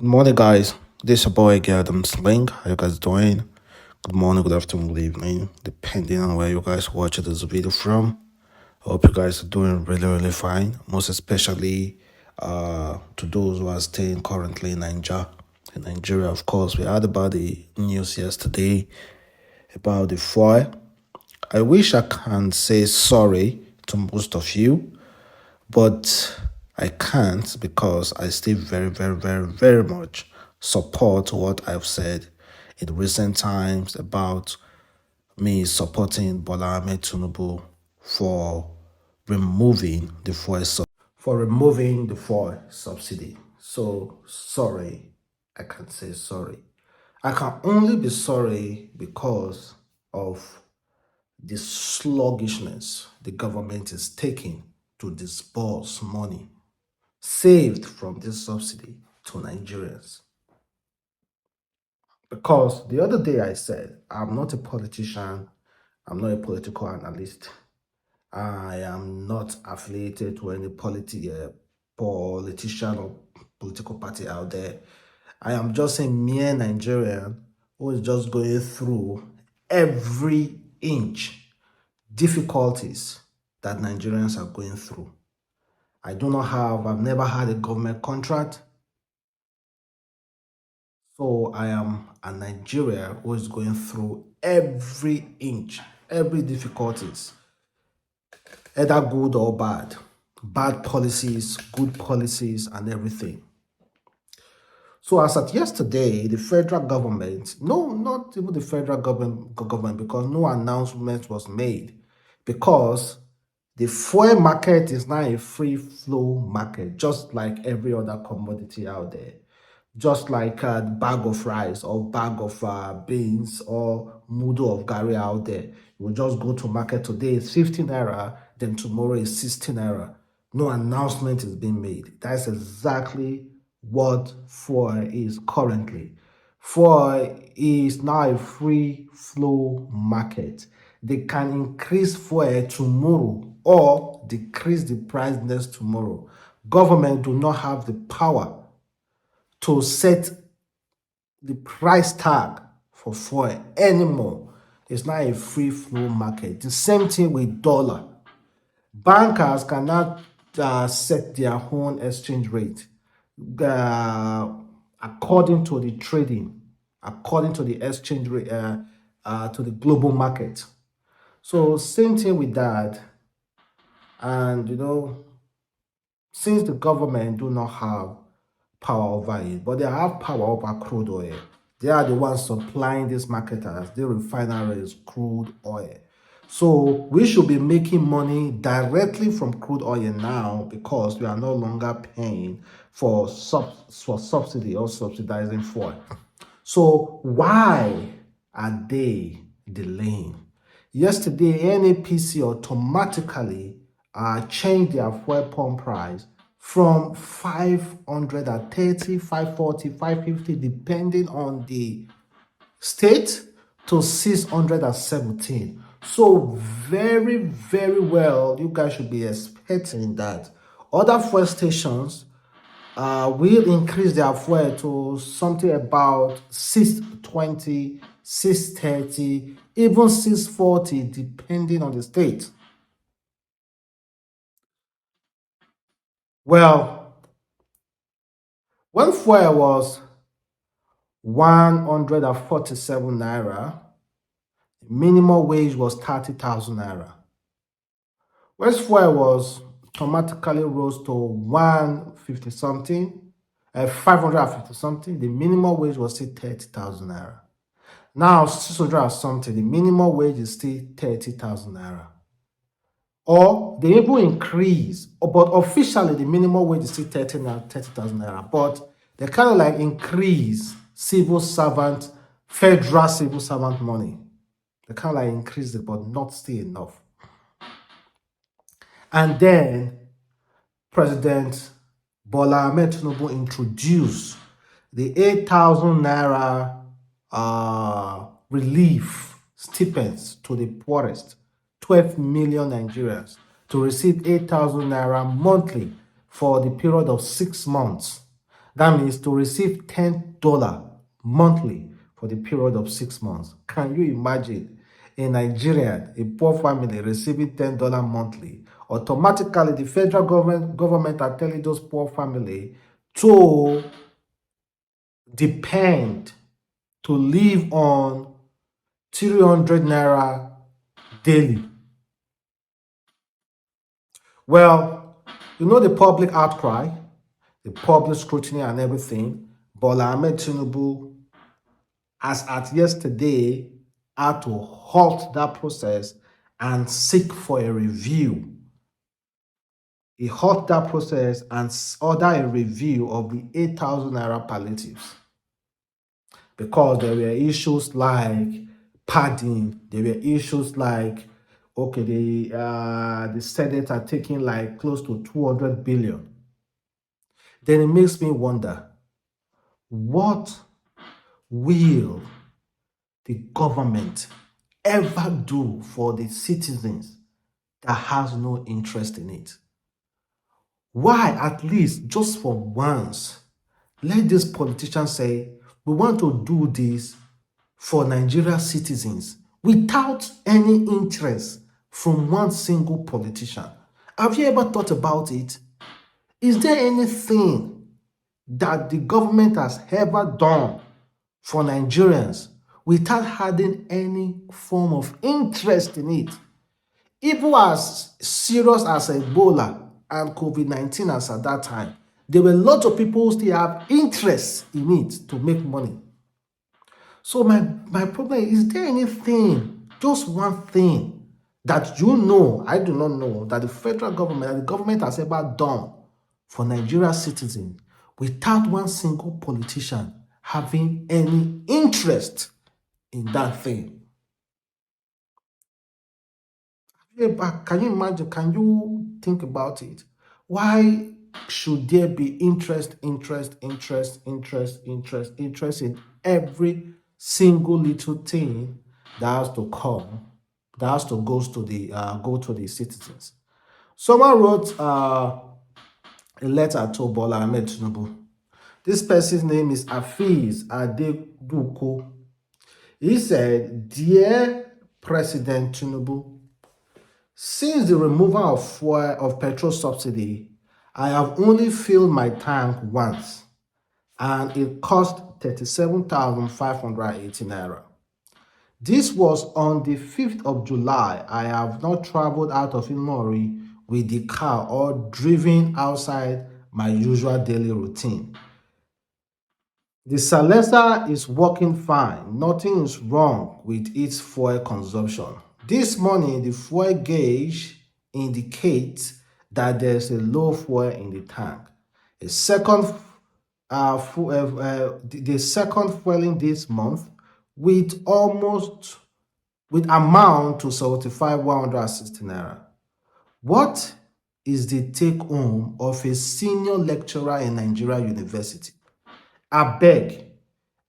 Good morning, guys. This is your boy Adamslink. How you guys doing? Good morning, good afternoon, good evening, depending on where you guys watch this video from. I hope you guys are doing really fine. Most especially to those who are staying currently in Nigeria. In Nigeria, of course, we heard about the news yesterday about the fire. I wish I can say sorry to most of you, but I can't because I still very much support what I've said in recent times about me supporting Bola Ahmed Tinubu for removing the fuel subsidy. So sorry, I can't say sorry. I can only be sorry because of the sluggishness the government is taking to disburse money saved from this subsidy to Nigerians. Because the other day I said, I'm not a politician, I'm not a political analyst, I am not affiliated to any politician or political party out there. I am just a mere Nigerian who is just going through every inch difficulties that Nigerians are going through. I've never had a government contract. So I am a Nigerian who is going through every inch, every difficulties, either good or bad. Bad policies, good policies, and everything. So as at yesterday, the federal government, no, not even the federal government, because no announcement was made, because the fuel market is now a free flow market, just like every other commodity out there. Just like a bag of rice or bag of beans or mudu of gari out there. You will just go to market today, it's 15 naira, then tomorrow is 16 naira. No announcement is being made. That's exactly what fuel is currently. Fuel is now a free flow market. They can increase fuel tomorrow or decrease the price next tomorrow. Government do not have the power to set the price tag for fuel anymore. It's not a free flow market. The same thing with dollar. Bankers cannot set their own exchange rate according to the trading, according to the exchange rate, to the global market. So same thing with that. And since the government do not have power over it, but they have power over crude oil. They are the ones supplying these marketers, the refineries, crude oil. So we should be making money directly from crude oil now because we are no longer paying for subsidy or subsidizing fuel. So why are they delaying? Yesterday, NNPC automatically changed their fuel pump price from 530, 540, 550, depending on the state, to 617. So very well, you guys should be expecting that other fuel stations will increase their fuel to something about 620, 630, even 640, depending on the state. Well, when fuel was 147 naira, minimum wage was 30,000 naira. When fuel was automatically rose to 150 something, 550 something, the minimum wage was still 30,000 naira. Now 600 something, the minimum wage is still 30,000 naira. Or they even increase, but officially the minimum wage is still 30,000 naira. But they kind of like increase federal civil servant money. They kind of like increase it, but not still enough. And then President Bola Ahmed Tinubu introduced the 8,000 naira relief stipends to the poorest, 12 million Nigerians, to receive 8,000 naira monthly for the period of 6 months. That means to receive $10 monthly for the period of 6 months. Can you imagine a Nigerian, a poor family receiving $10 monthly? Automatically, the federal government are telling those poor family to depend, to live on 300 naira daily. Well, you know the public outcry, the public scrutiny and everything. Bola Ahmed Tinubu, as at yesterday, had to halt that process and seek for a review. He halt that process and order a review of the 8,000 naira palliatives, because there were issues like padding, there were issues like, okay, the Senate are taking like close to 200 billion. Then it makes me wonder, what will the government ever do for the citizens that has no interest in it? Why, at least just for once, let these politicians say, we want to do this for Nigeria citizens without any interest from one single politician. Have you ever thought about it? Is there anything that the government has ever done for Nigerians without having any form of interest in it? Even as serious as Ebola and COVID-19 as at that time, there were lots of people who still have interest in it to make money. So my problem is there anything, just one thing that I do not know, that the federal government, that the government has ever done for Nigerian citizens without one single politician having any interest in that thing? Yeah, but can you imagine? Can you think about it? Why should there be interest in every single little thing that has to come, that has to go to the citizens? Someone wrote a letter to Bola Ahmed Tinubu. This person's name is Afiz Adebuko. He said, "Dear President Tinubu, since the removal of fuel of petrol subsidy, I have only filled my tank once, and it cost 37,580 naira. This was on the 5th of July. I have not traveled out of Ilmori with the car or driven outside my usual daily routine. The silencer is working fine. Nothing is wrong with its fuel consumption. This morning, the fuel gauge indicates that there's a low fuel in the tank. The second fueling this month with amount to 75,160 naira. What is the take home of a senior lecturer in Nigeria University? I beg,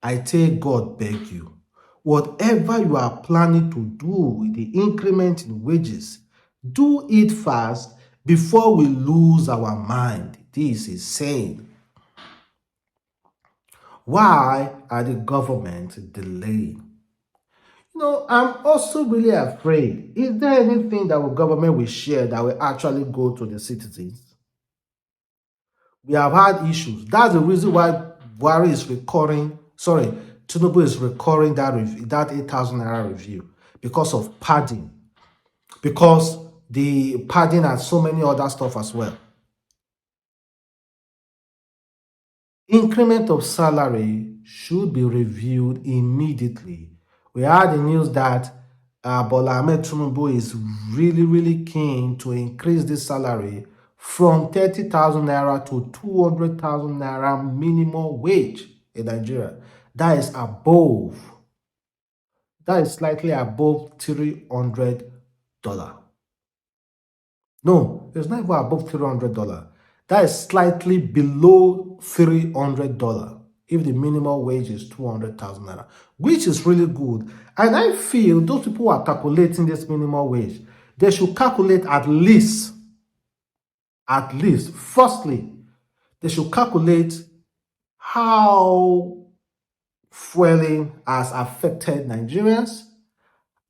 I take God beg you, whatever you are planning to do with the increment in wages, do it fast before we lose our mind." This is saying, why are the government delaying? I'm also really afraid. Is there anything that the government will share that will actually go to the citizens? We have had issues. That's the reason why Buhari is Tinubu is recurring that 8,000 naira review, because of padding, because the padding and so many other stuff as well. Increment of salary should be reviewed immediately. We had the news that Bola Ahmed Tinubu is really, really keen to increase the salary from 30,000 naira to 200,000 naira minimum wage in Nigeria. That is slightly above $300. No, it's not even above $300. That is slightly below $300 if the minimum wage is 200,000 naira, which is really good. And I feel those people who are calculating this minimum wage, they should calculate at least, firstly, they should calculate how fueling has affected Nigerians,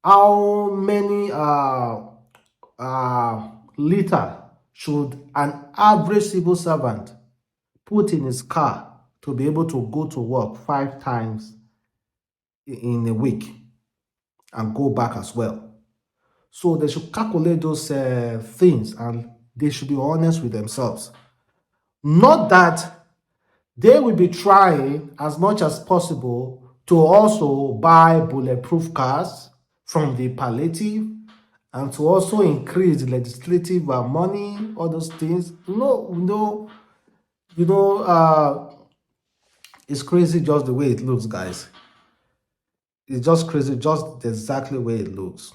how many liter should an average civil servant put in his car to be able to go to work 5 times in a week and go back as well. So they should calculate those things and they should be honest with themselves. Not that they will be trying as much as possible to also buy bulletproof cars from the palliative and to also increase legislative money, all those things. It's crazy just the way it looks, guys. It's just crazy, just exactly the way it looks.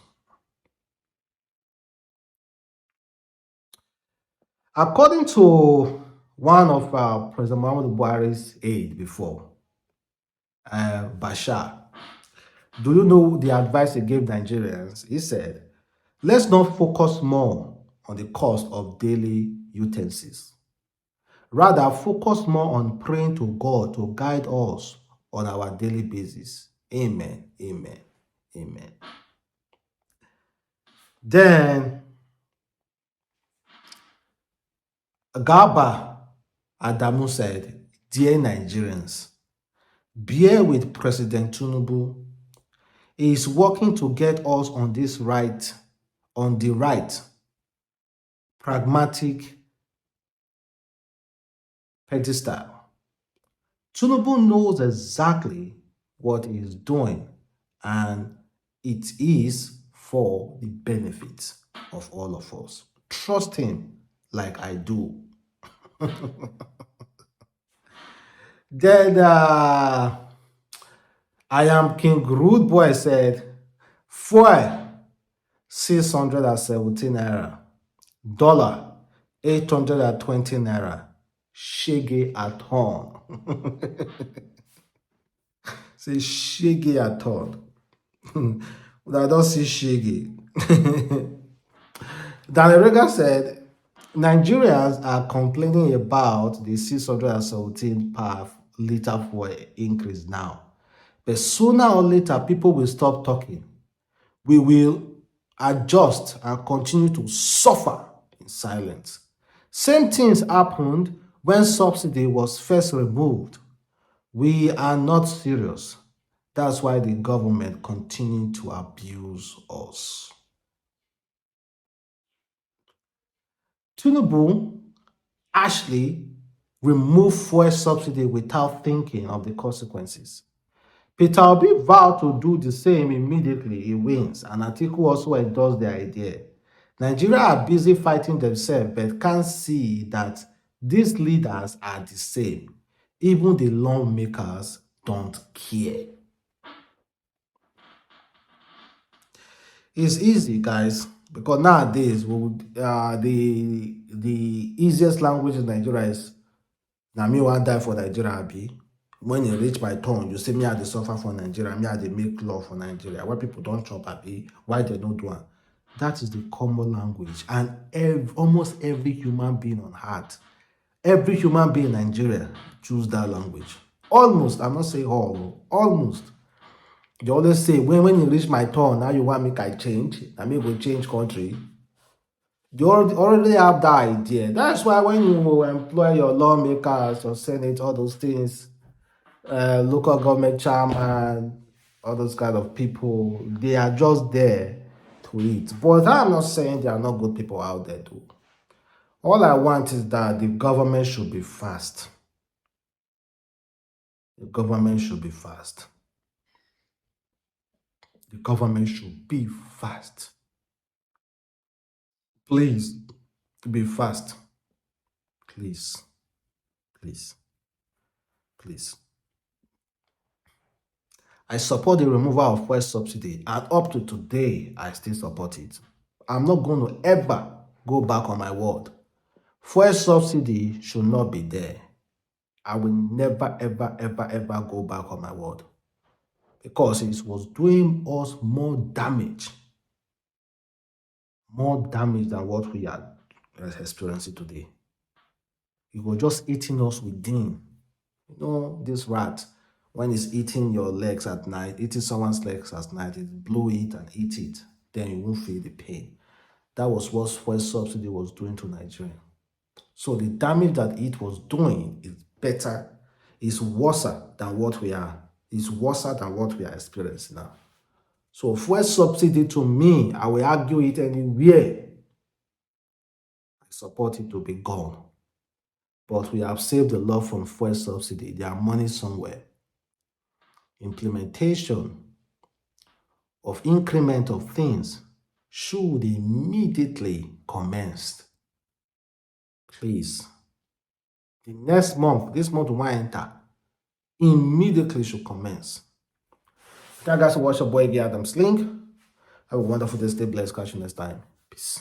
According to one of President Muhammadu Buhari's aide before, Bashar, do you know the advice he gave Nigerians? He said, let's not focus more on the cost of daily utensils. Rather, focus more on praying to God to guide us on our daily basis. Amen. Amen. Amen. Then, Garba Adamu said, dear Nigerians, bear with President Tinubu. He is working to get us on the right, pragmatic pedestal. Tinubu knows exactly what he is doing, and it is for the benefit of all of us. Trust him like I do. Then I am King Rude Boy said, fuel 617 naira, dollar 820 naira, shege at home. Say shege at all. But I don't see shege. Daniel Rega said, Nigerians are complaining about the 617 per liter fuel increase now. But sooner or later, people will stop talking. We will adjust and continue to suffer in silence. Same things happened when subsidy was first removed. We are not serious. That's why the government continued to abuse us. Tinubu actually removed fuel subsidy without thinking of the consequences. Peter Obi vowed to do the same immediately he wins, and Atiku also endorsed the idea. Nigeria are busy fighting themselves but can't see that these leaders are the same. Even the lawmakers don't care. It's easy, guys, because nowadays the easiest language in Nigeria is na me wan die for Nigeria abi. When you reach my turn, you say me I dey suffer for Nigeria, me I dey make law for Nigeria. Why people don't chop abi? Why they don't do it? That is the common language, and almost every human being on earth, every human being in Nigeria choose that language. Almost, I'm not saying all, almost. They always say, when you reach my turn, now you want make I change. I mean, we change country. You already have that idea. That's why when you employ your lawmakers, your senate, all those things, local government chairman, all those kind of people, they are just there to eat. But I'm not saying there are not good people out there too. All I want is that the government should be fast. The government should be fast. The government should be fast. Please be fast. Please. Please. Please. I support the removal of fuel subsidy, and up to today, I still support it. I'm not going to ever go back on my word. Fuel subsidy should not be there. I will never, ever, ever, ever go back on my word, because it was doing us more damage than what we are experiencing today. It was just eating us within. You know, this rat, when it's eating your legs at night, eating someone's legs at night, it blow it and eat it. Then you won't feel the pain. That was what fuel subsidy was doing to Nigeria. So the damage that it was doing is worse than what we are, experiencing now. So fuel subsidy, to me, I will argue it anywhere. I support it to be gone. But we have saved a lot from fuel subsidy. There are money somewhere. Implementation of increment of things should immediately commence. Please. The next month, this month we want to enter, immediately should commence. Thank you guys for watching your boy Adamslink. Have a wonderful day. Stay blessed. Catch you next time. Peace.